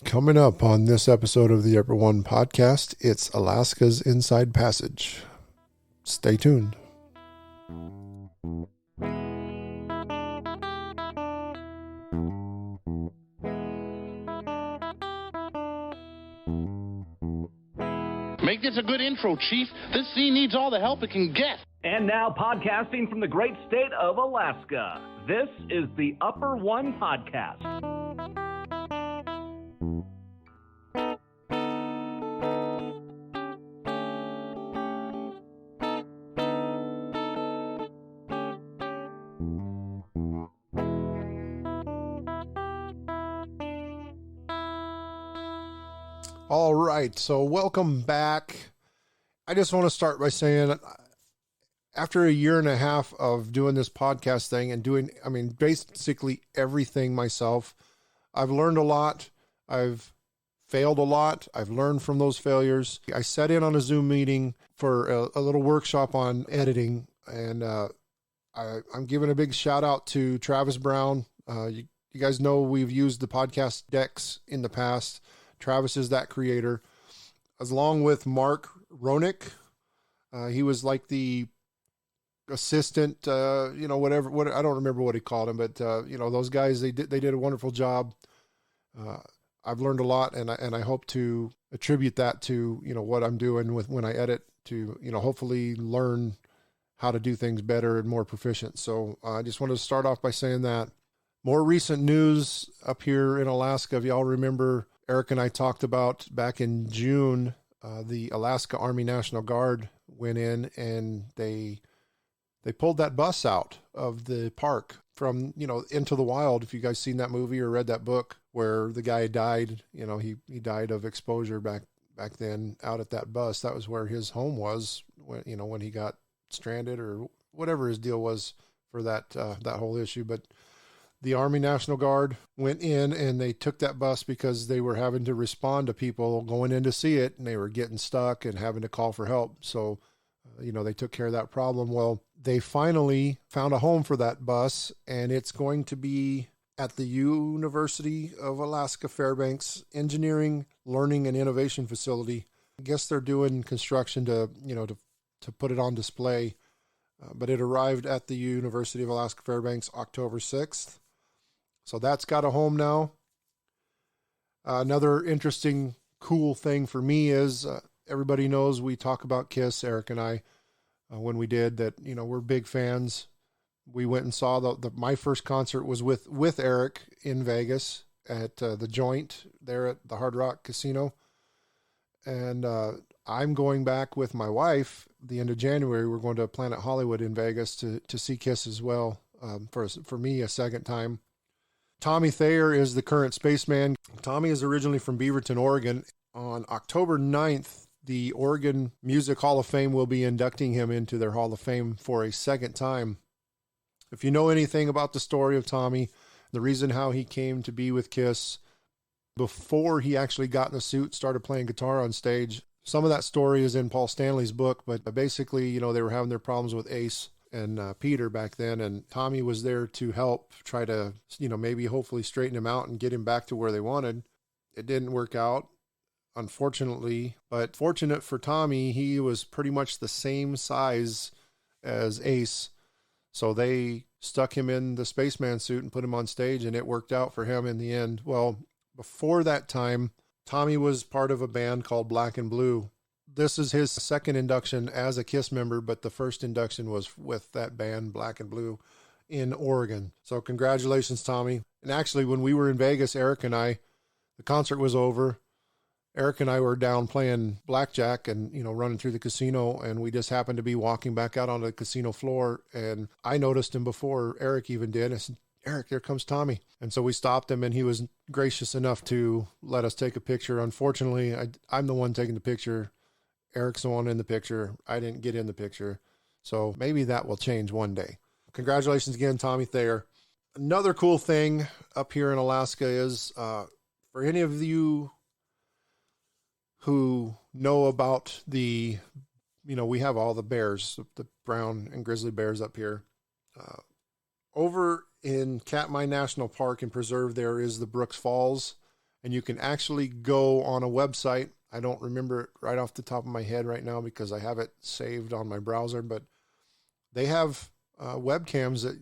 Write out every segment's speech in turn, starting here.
Coming up on this episode of the Upper One podcast, it's Alaska's Inside Passage. Stay tuned. Make this a good intro, Chief. This scene needs all the help it can get. And now, podcasting from the great state of Alaska, this is the Upper One Podcast. All right, so welcome back. I just want to start by saying, after a year and a half of doing this podcast thing and doing, basically everything myself, I've learned a lot. I've failed a lot. I've learned from those failures. I sat in on a Zoom meeting for a little workshop on editing, and I'm giving a big shout out to Travis Brown. You guys know we've used the podcast decks in the past. Travis is that creator, along with Mark Ronick. He was like the assistant, whatever. I don't remember what he called him, but those guys, they did a wonderful job. I've learned a lot, and I hope to attribute that to what I'm doing with when I edit, to hopefully learn how to do things better and more proficient. So I just wanted to start off by saying that. More recent news up here in Alaska, if y'all remember, Eric and I talked about back in June, the Alaska Army National Guard went in and they pulled that bus out of the park from, Into the Wild. If you guys seen that movie or read that book where the guy died, he died of exposure back then out at that bus. That was where his home was when he got stranded or whatever his deal was for that whole issue. But the Army National Guard went in and they took that bus because they were having to respond to people going in to see it, and they were getting stuck and having to call for help. So, they took care of that problem. Well, they finally found a home for that bus, and it's going to be at the University of Alaska Fairbanks Engineering, Learning, and Innovation Facility. I guess they're doing construction to put it on display, but it arrived at the University of Alaska Fairbanks October 6th. So that's got a home now. Another interesting, cool thing for me is everybody knows we talk about KISS, Eric and I, when we did that. We're big fans. We went and saw my first concert was with Eric in Vegas at the Joint there at the Hard Rock Casino. And I'm going back with my wife the end of January. We're going to Planet Hollywood in Vegas to see KISS as well, for me a second time. Tommy Thayer is the current spaceman. Tommy is originally from Beaverton, Oregon. On October 9th, the Oregon Music Hall of Fame will be inducting him into their Hall of Fame for a second time. If you know anything about the story of Tommy, the reason how he came to be with KISS, before he actually got in a suit, started playing guitar on stage, some of that story is in Paul Stanley's book, but basically, they were having their problems with Ace and Peter back then, and Tommy was there to help try to, maybe hopefully straighten him out and get him back to where they wanted. It didn't work out, unfortunately, but fortunate for Tommy, he was pretty much the same size as Ace, so they stuck him in the spaceman suit and put him on stage, and it worked out for him in the end. Well, before that time, Tommy was part of a band called Black and Blue. This is his second induction as a KISS member, but the first induction was with that band, Black and Blue, in Oregon. So congratulations, Tommy. And actually, when we were in Vegas, Eric and I, the concert was over. Eric and I were down playing blackjack and, running through the casino, and we just happened to be walking back out onto the casino floor, and I noticed him before Eric even did. I said, "Eric, here comes Tommy." And so we stopped him, and he was gracious enough to let us take a picture. Unfortunately, I'm the one taking the picture. Eric's the one in the picture. I didn't get in the picture. So maybe that will change one day. Congratulations again, Tommy Thayer. Another cool thing up here in Alaska is, for any of you who know about we have all the bears, the brown and grizzly bears up here. Over in Katmai National Park and Preserve, there is the Brooks Falls, and you can actually go on a website. I don't remember it right off the top of my head right now because I have it saved on my browser, but they have webcams that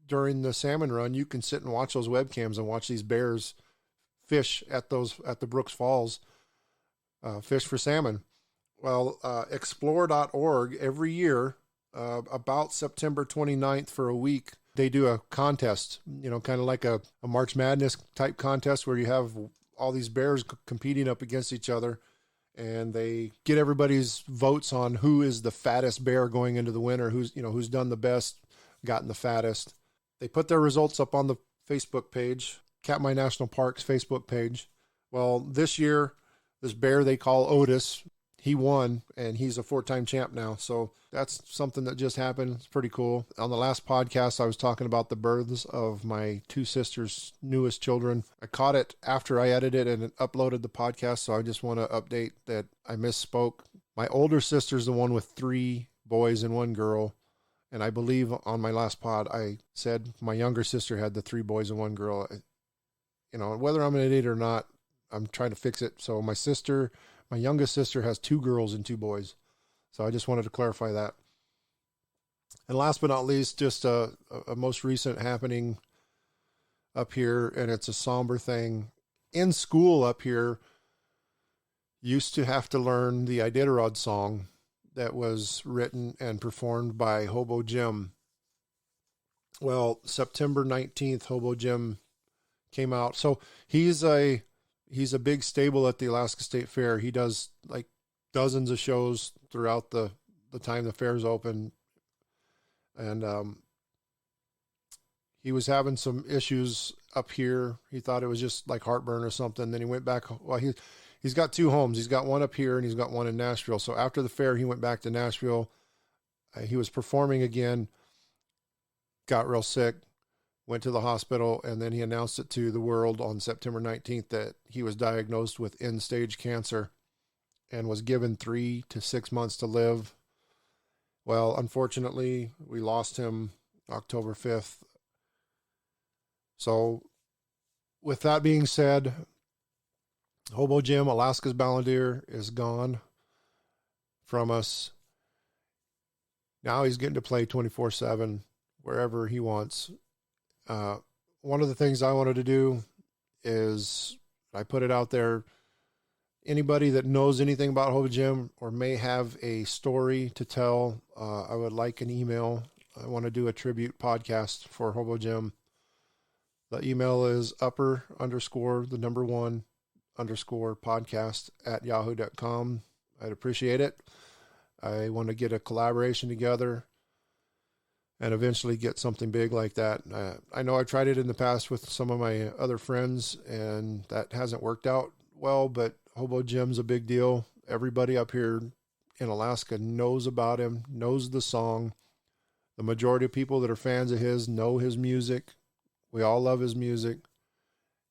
during the salmon run, you can sit and watch those webcams and watch these bears fish at the Brooks Falls, fish for salmon. Well, explore.org every year, about September 29th for a week, they do a contest, kind of like a March Madness type contest where you have all these bears competing up against each other, and they get everybody's votes on who is the fattest bear going into the winter, who's done the best, gotten the fattest. They put their results up on the Facebook page, Katmai National Park's Facebook page. Well, this year, this bear they call Otis, he won, and he's a 4-time champ now. So that's something that just happened. It's pretty cool. On the last podcast, I was talking about the births of my 2 sisters' newest children. I caught it after I edited and uploaded the podcast, so I just want to update that I misspoke. My older sister's the one with 3 boys and 1 girl. And I believe on my last pod, I said my younger sister had the 3 boys and 1 girl. Whether I'm an idiot or not, I'm trying to fix it. So my youngest sister has 2 girls and 2 boys. So I just wanted to clarify that. And last but not least, just a most recent happening up here, and it's a somber thing. In school up here, used to have to learn the Iditarod song that was written and performed by Hobo Jim. Well, September 19th, Hobo Jim came out. So he's a big stable at the Alaska State Fair. He does like dozens of shows throughout the time the fair's open. And he was having some issues up here. He thought it was just like heartburn or something. Then he went back. Well, he's got 2 homes. He's got one up here and he's got one in Nashville. So after the fair, he went back to Nashville. He was performing again, got real sick, went to the hospital, and then he announced it to the world on September 19th that he was diagnosed with end-stage cancer and was given 3 to 6 months to live. Well, unfortunately, we lost him October 5th. So with that being said, Hobo Jim, Alaska's Balladeer, is gone from us. Now he's getting to play 24/7 wherever he wants. One of the things I wanted to do is I put it out there. Anybody that knows anything about Hobo Jim or may have a story to tell, I would like an email. I want to do a tribute podcast for Hobo Jim. The email is upper_1_podcast@yahoo.com. I'd appreciate it. I want to get a collaboration together and eventually get something big like that. I know I tried it in the past with some of my other friends and that hasn't worked out well, but Hobo Jim's a big deal. Everybody up here in Alaska knows about him, knows the song. The majority of people that are fans of his know his music. We all love his music.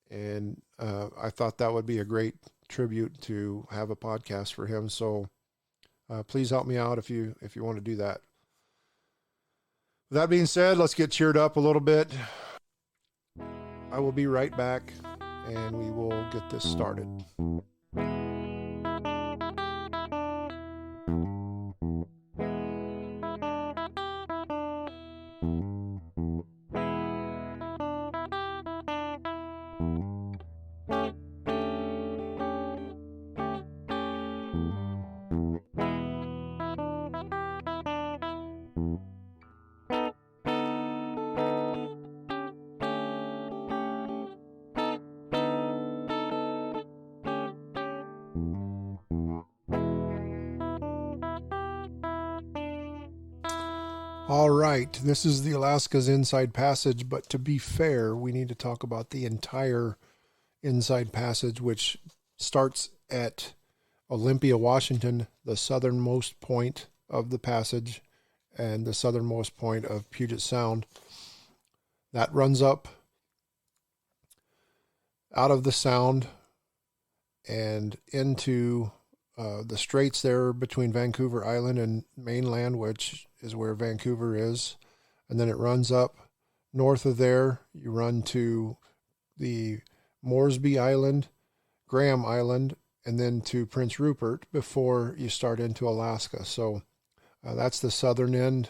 And I thought that would be a great tribute to have a podcast for him. So please help me out if you want to do that. With that being said, let's get cheered up a little bit. I will be right back and we will get this started. All right, this is the Alaska's Inside Passage, but to be fair, we need to talk about the entire Inside Passage, which starts at Olympia, Washington, the southernmost point of the passage, and the southernmost point of Puget Sound. That runs up out of the Sound and into the straits there between Vancouver Island and mainland, which is where Vancouver is. And then it runs up north of there. You run to the Moresby Island, Graham Island, and then to Prince Rupert before you start into Alaska. So that's the southern end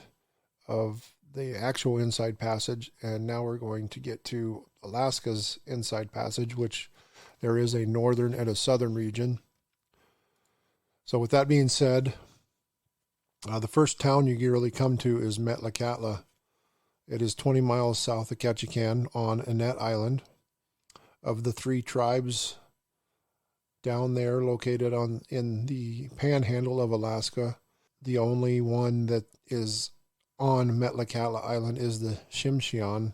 of the actual Inside Passage, and now we're going to get to Alaska's Inside Passage, which there is a northern and a southern region. So with that being said, the first town you really come to is Metlakatla. It is 20 miles south of Ketchikan on Annette Island. Of the three tribes down there located in the panhandle of Alaska, the only one that is on Metlakatla Island is the Thimshian.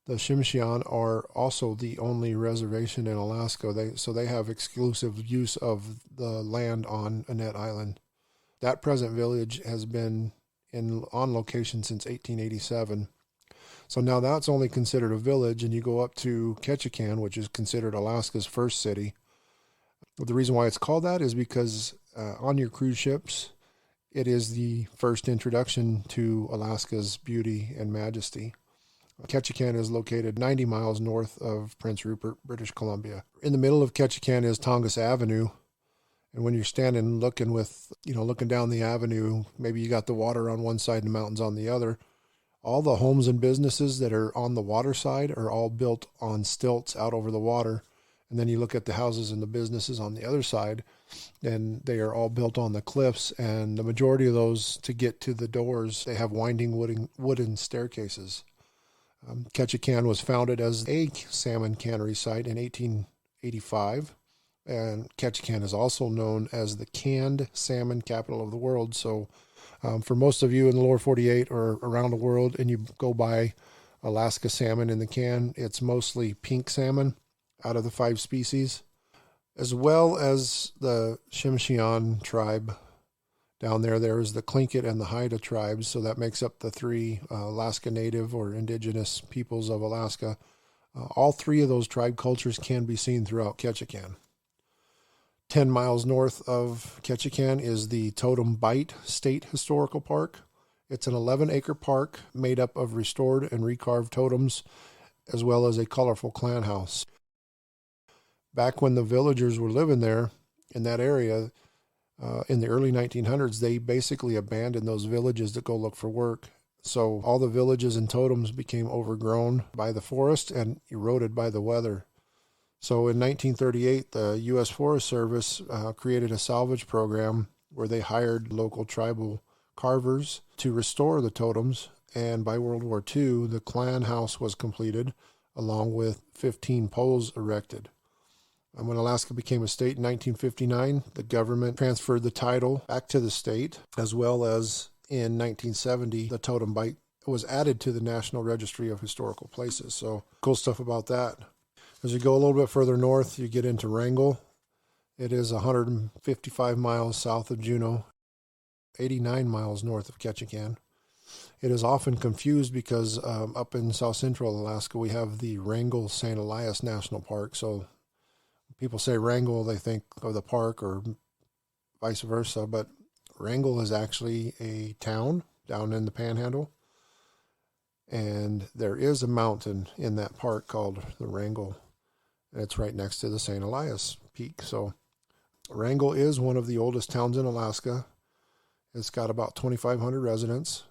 The Thimshian are also the only reservation in Alaska. They have exclusive use of the land on Annette Island. That present village has been on location since 1887. So now that's only considered a village, and you go up to Ketchikan, which is considered Alaska's first city. The reason why it's called that is because on your cruise ships, it is the first introduction to Alaska's beauty and majesty. Ketchikan is located 90 miles north of Prince Rupert, British Columbia. In the middle of Ketchikan is Tongass Avenue. And when you're standing looking down the avenue, maybe you got the water on one side and the mountains on the other. All the homes and businesses that are on the water side are all built on stilts out over the water. And then you look at the houses and the businesses on the other side, and they are all built on the cliffs. And the majority of those, to get to the doors, they have winding wooden staircases. Ketchikan was founded as a salmon cannery site in 1885. And Ketchikan is also known as the canned salmon capital of the world. So for most of you in the lower 48 or around the world, and you go buy Alaska salmon in the can, it's mostly pink salmon out of the 5 species, as well as the Thimshian tribe. Down there is the Tlingit and the Haida tribes, so that makes up the 3 Alaska Native or indigenous peoples of Alaska. All 3 of those tribe cultures can be seen throughout Ketchikan. 10 miles north of Ketchikan is the Totem Bight State Historical Park. It's an 11-acre park made up of restored and recarved totems, as well as a colorful clan house. Back when the villagers were living there in that area, in the early 1900s, they basically abandoned those villages to go look for work. So all the villages and totems became overgrown by the forest and eroded by the weather. So in 1938, the U.S. Forest Service created a salvage program where they hired local tribal carvers to restore the totems. And by World War II, the clan house was completed, along with 15 poles erected. And when Alaska became a state in 1959, the government transferred the title back to the state, as well as in 1970, the Totem Bight was added to the National Registry of Historical Places. So cool stuff about that. As you go a little bit further north, you get into Wrangell. It is 155 miles south of Juneau, 89 miles north of Ketchikan. It is often confused because up in south central Alaska, we have the Wrangell St. Elias National Park. So people say Wrangell, they think of the park, or vice versa. But Wrangell is actually a town down in the Panhandle. And there is a mountain in that park called the Wrangell. And it's right next to the St. Elias Peak. So Wrangell is one of the oldest towns in Alaska. It's got about 2,500 residents.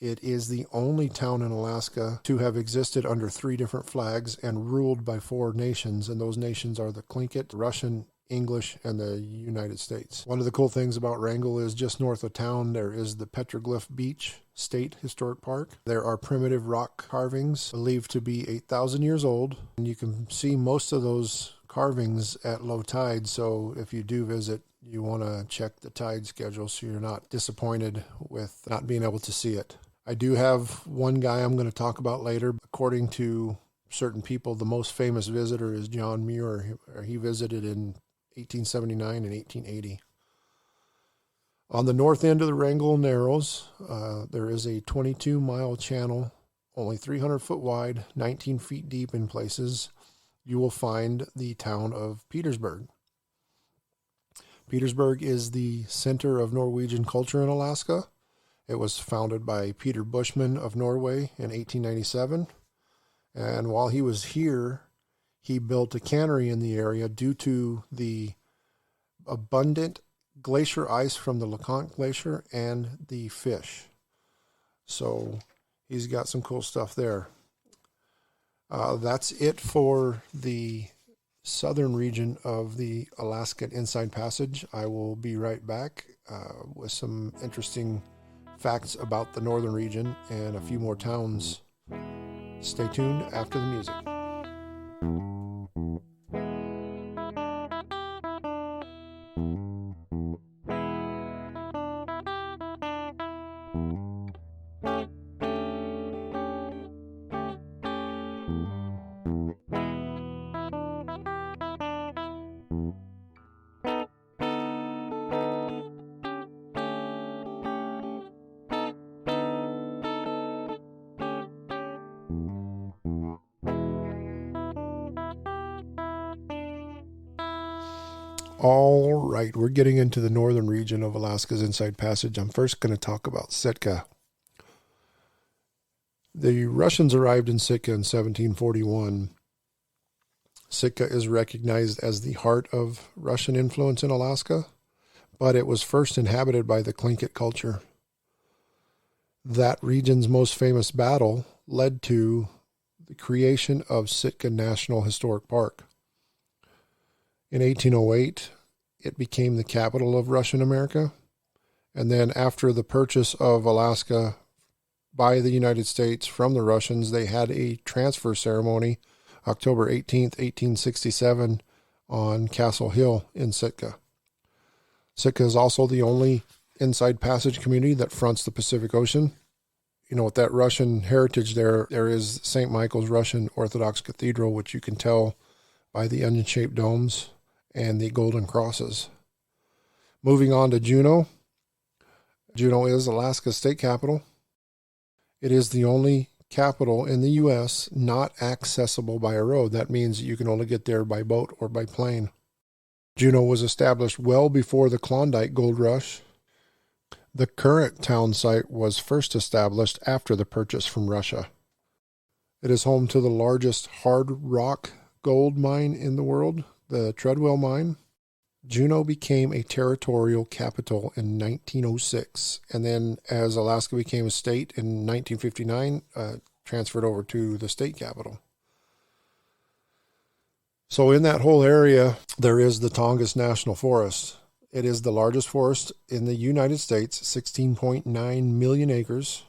It is the only town in Alaska to have existed under 3 different flags and ruled by 4 nations, and those nations are the Tlingit, Russian, English, and the United States. One of the cool things about Wrangell is just north of town there is the Petroglyph Beach State Historic Park. There are primitive rock carvings believed to be 8,000 years old, and you can see most of those carvings at low tide, so if you do visit, you want to check the tide schedule so you're not disappointed with not being able to see it. I do have one guy I'm going to talk about later. According to certain people, the most famous visitor is John Muir. He visited in 1879 and 1880. On the north end of the Wrangell Narrows, there is a 22-mile channel, only 300 foot wide, 19 feet deep in places. You will find the town of Petersburg. Petersburg is the center of Norwegian culture in Alaska. It was founded by Peter Bushman of Norway in 1897. And while he was here, he built a cannery in the area due to the abundant glacier ice from the LeConte Glacier and the fish. So he's got some cool stuff there. That's it for the southern region of the Alaskan Inside Passage. I will be right back with some interesting facts about the northern region and a few more towns. Stay tuned after the music. All right, we're getting into the northern region of Alaska's Inside Passage. I'm first going to talk about Sitka. The Russians arrived in Sitka in 1741. Sitka is recognized as the heart of Russian influence in Alaska, but it was first inhabited by the Tlingit culture. That region's most famous battle led to the creation of Sitka National Historic Park. In 1808, it became the capital of Russian America. And then after the purchase of Alaska by the United States from the Russians, they had a transfer ceremony October 18th, 1867 on Castle Hill in Sitka. Sitka is also the only Inside Passage community that fronts the Pacific Ocean. You know, with that Russian heritage there is St. Michael's Russian Orthodox Cathedral, which you can tell by the onion-shaped domes and the golden crosses. Moving on to Juneau. Juneau is Alaska's state capital. It is the only capital in the U.S. not accessible by a road. That means you can only get there by boat or by plane. Juneau was established well before the Klondike Gold Rush. The current town site was first established after the purchase from Russia. It is home to the largest hard rock gold mine in the world, the Treadwell Mine. Juneau became a territorial capital in 1906, and then as Alaska became a state in 1959, transferred over to the state capital. So in that whole area, there is the Tongass National Forest. It is the largest forest in the United States, 16.9 million acres.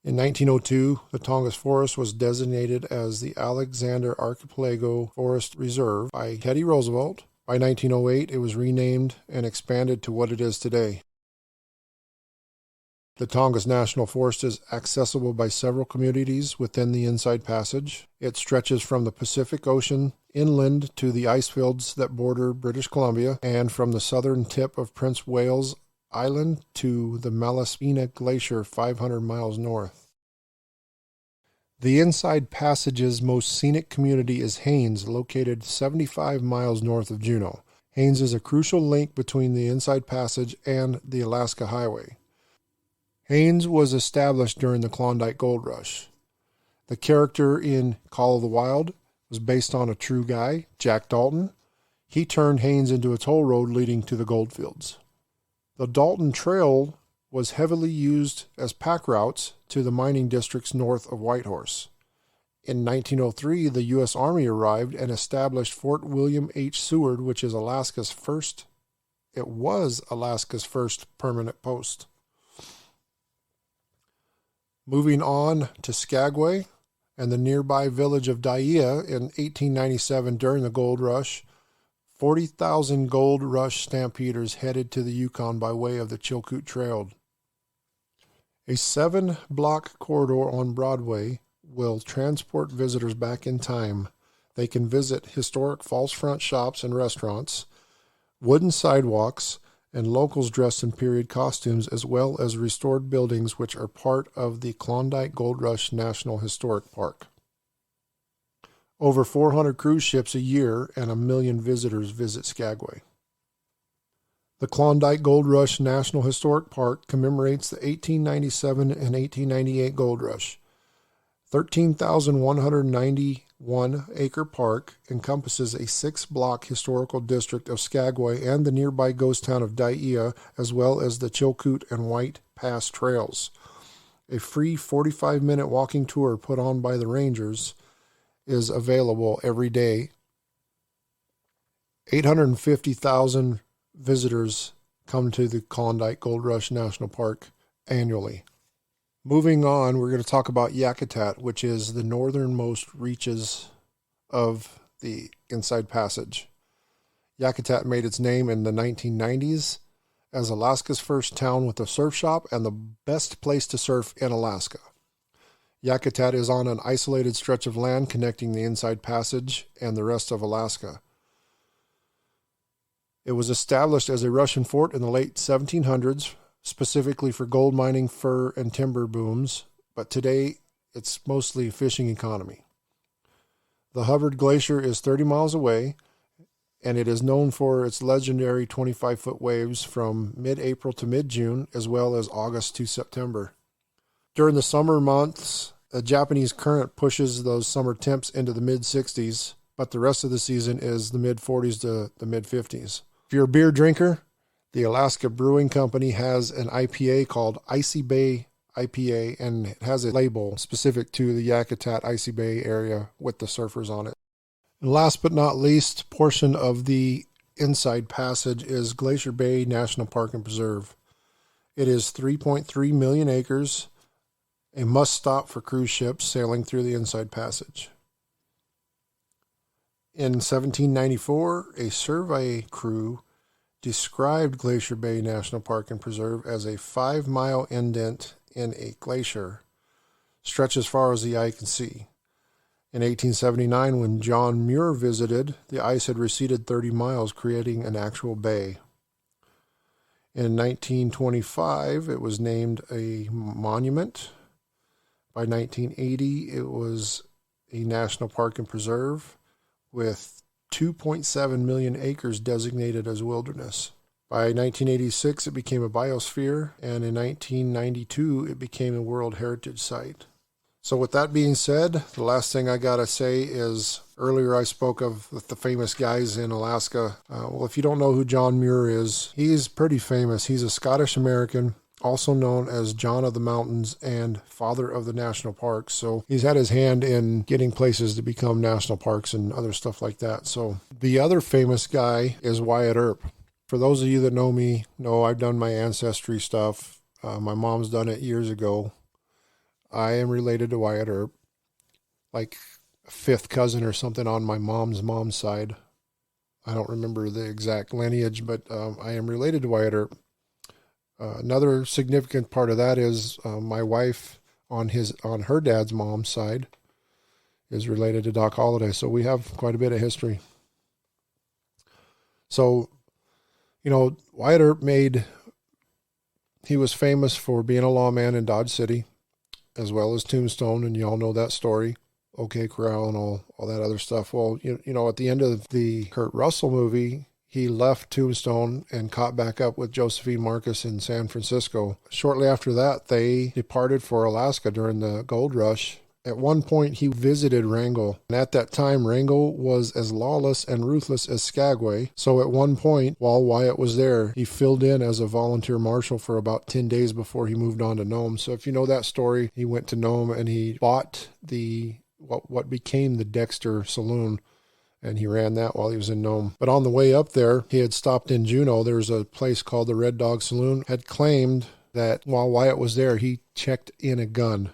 In 1902, the Tongass Forest was designated as the Alexander Archipelago Forest Reserve by Teddy Roosevelt. By 1908, it was renamed and expanded to what it is today. The Tongass National Forest is accessible by several communities within the Inside Passage. It stretches from the Pacific Ocean inland to the ice fields that border British Columbia, and from the southern tip of Prince Wales Island to the Malaspina Glacier 500 miles north. The Inside Passage's most scenic community is Haines, located 75 miles north of Juneau. Haines is a crucial link between the Inside Passage and the Alaska Highway. Haines was established during the Klondike Gold Rush. The character in Call of the Wild was based on a true guy, Jack Dalton. He turned Haines into a toll road leading to the goldfields. The Dalton Trail was heavily used as pack routes to the mining districts north of Whitehorse. In 1903, the U.S. Army arrived and established Fort William H. Seward, which is Alaska's first permanent post. Moving on to Skagway and the nearby village of Dyea in 1897 during the Gold Rush, 40,000 Gold Rush stampeders headed to the Yukon by way of the Chilkoot Trail. A 7-block corridor on Broadway will transport visitors back in time. They can visit historic false front shops and restaurants, wooden sidewalks, and locals dressed in period costumes, as well as restored buildings which are part of the Klondike Gold Rush National Historic Park. Over 400 cruise ships a year and 1 million visitors visit Skagway. The Klondike Gold Rush National Historic Park commemorates the 1897 and 1898 Gold Rush. 13,191-acre park encompasses a 6-block historical district of Skagway and the nearby ghost town of Dyea, as well as the Chilkoot and White Pass trails. A free 45-minute walking tour put on by the rangers is available every day. 850,000 visitors come to the Klondike Gold Rush National Park annually. Moving on, we're going to talk about Yakutat, which is the northernmost reaches of the Inside Passage. Yakutat made its name in the 1990s as Alaska's first town with a surf shop and the best place to surf in Alaska. Yakutat is on an isolated stretch of land connecting the Inside Passage and the rest of Alaska. It was established as a Russian fort in the late 1700s, specifically for gold mining, fur, and timber booms, but today it's mostly a fishing economy. The Hubbard Glacier is 30 miles away, and it is known for its legendary 25-foot waves from mid-April to mid-June, as well as August to September. During the summer months, a Japanese current pushes those summer temps into the mid-60s, but the rest of the season is the mid-40s to the mid-50s. If you're a beer drinker, the Alaska Brewing Company has an IPA called Icy Bay IPA, and it has a label specific to the Yakutat Icy Bay area with the surfers on it. And last but not least, portion of the Inside Passage is Glacier Bay National Park and Preserve. It is 3.3 million acres, a must-stop for cruise ships sailing through the Inside Passage. In 1794, a survey crew described Glacier Bay National Park and Preserve as a 5-mile indent in a glacier, stretched as far as the eye can see. In 1879, when John Muir visited, the ice had receded 30 miles, creating an actual bay. In 1925, it was named a monument. By 1980, it was a national park and preserve, with 2.7 million acres designated as wilderness. By 1986, it became a biosphere, and in 1992, it became a World Heritage Site. So with that being said, the last thing I gotta say is, earlier I spoke of the famous guys in Alaska. Well, if you don't know who John Muir is, he's pretty famous. He's a Scottish American, also known as John of the Mountains and Father of the National Parks. So he's had his hand in getting places to become national parks and other stuff like that. So the other famous guy is Wyatt Earp. For those of you that know me, know I've done my ancestry stuff. My mom's done it years ago. I am related to Wyatt Earp, like a fifth cousin or something on my mom's side. I don't remember the exact lineage, but I am related to Wyatt Earp. Another significant part of that is my wife on her dad's mom's side is related to Doc Holliday, so we have quite a bit of history. So, Wyatt Earp he was famous for being a lawman in Dodge City, as well as Tombstone, and you all know that story, OK Corral and all that other stuff. Well, at the end of the Kurt Russell movie, he left Tombstone and caught back up with Josephine Marcus in San Francisco. Shortly after that, they departed for Alaska during the gold rush. At one point, he visited Wrangell, and at that time, Wrangell was as lawless and ruthless as Skagway. So at one point, while Wyatt was there, he filled in as a volunteer marshal for about 10 days before he moved on to Nome. So if you know that story, he went to Nome and he bought what became the Dexter Saloon, and he ran that while he was in Nome. But on the way up there, he had stopped in Juneau. There was a place called the Red Dog Saloon, had claimed that while Wyatt was there, he checked in a gun.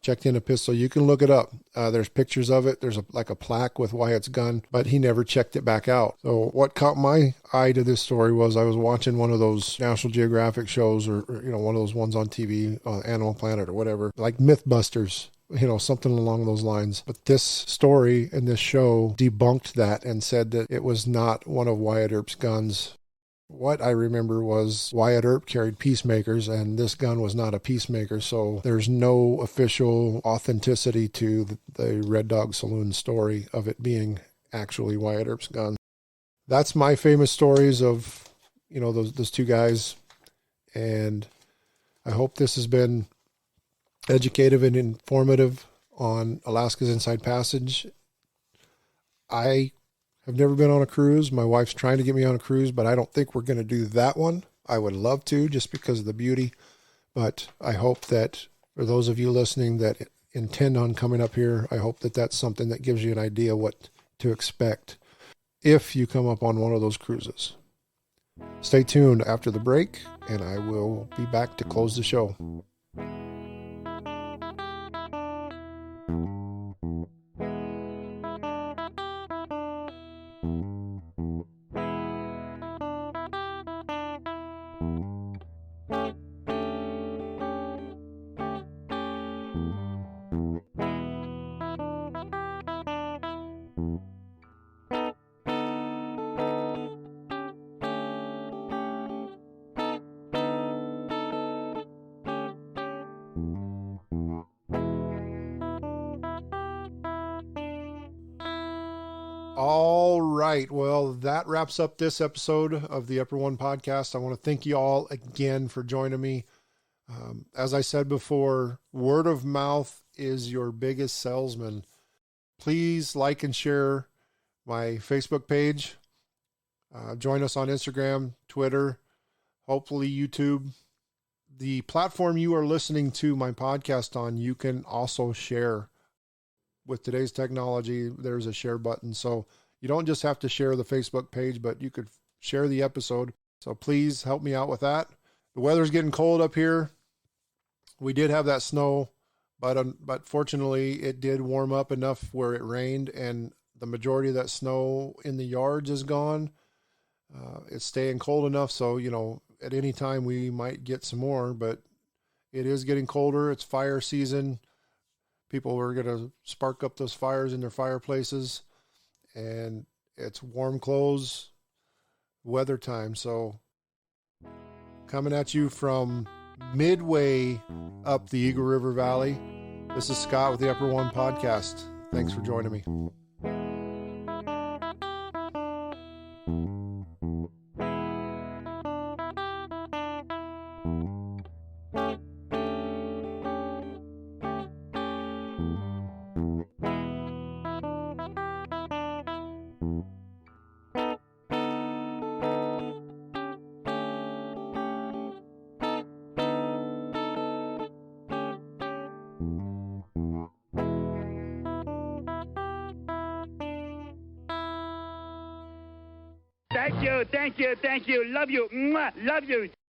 Checked in a pistol. You can look it up. There's pictures of it. There's like a plaque with Wyatt's gun, but he never checked it back out. So what caught my eye to this story was I was watching one of those National Geographic shows, or one of those ones on TV, Animal Planet or whatever, like Mythbusters, something along those lines. But this story and this show debunked that and said that it was not one of Wyatt Earp's guns. What I remember was Wyatt Earp carried peacemakers, and this gun was not a peacemaker, so there's no official authenticity to the Red Dog Saloon story of it being actually Wyatt Earp's gun. That's my famous stories of, those two guys, and I hope this has been educative and informative on Alaska's Inside Passage. I have never been on a cruise. My wife's trying to get me on a cruise, but I don't think we're going to do that one. I would love to, just because of the beauty. But I hope that for those of you listening that intend on coming up here, I hope that that's something that gives you an idea what to expect if you come up on one of those cruises. Stay tuned after the break, and I will be back to close the show. All right. Well, that wraps up this episode of the Upper One Podcast. I want to thank you all again for joining me. As I said before, word of mouth is your biggest salesman. Please like and share my Facebook page. Join us on Instagram, Twitter, hopefully YouTube. The platform you are listening to my podcast on, you can also share. With today's technology, there's a share button. So you don't just have to share the Facebook page, but you could share the episode. So please help me out with that. The weather's getting cold up here. We did have that snow, but fortunately it did warm up enough where it rained, and the majority of that snow in the yards is gone. It's staying cold enough. So, at any time we might get some more, but it is getting colder. It's fire season. People are going to spark up those fires in their fireplaces, and it's warm clothes, weather time. So coming at you from midway up the Eagle River Valley, this is Scott with the Upper One Podcast. Thanks for joining me. Thank you. Love you. Mwah. Love you.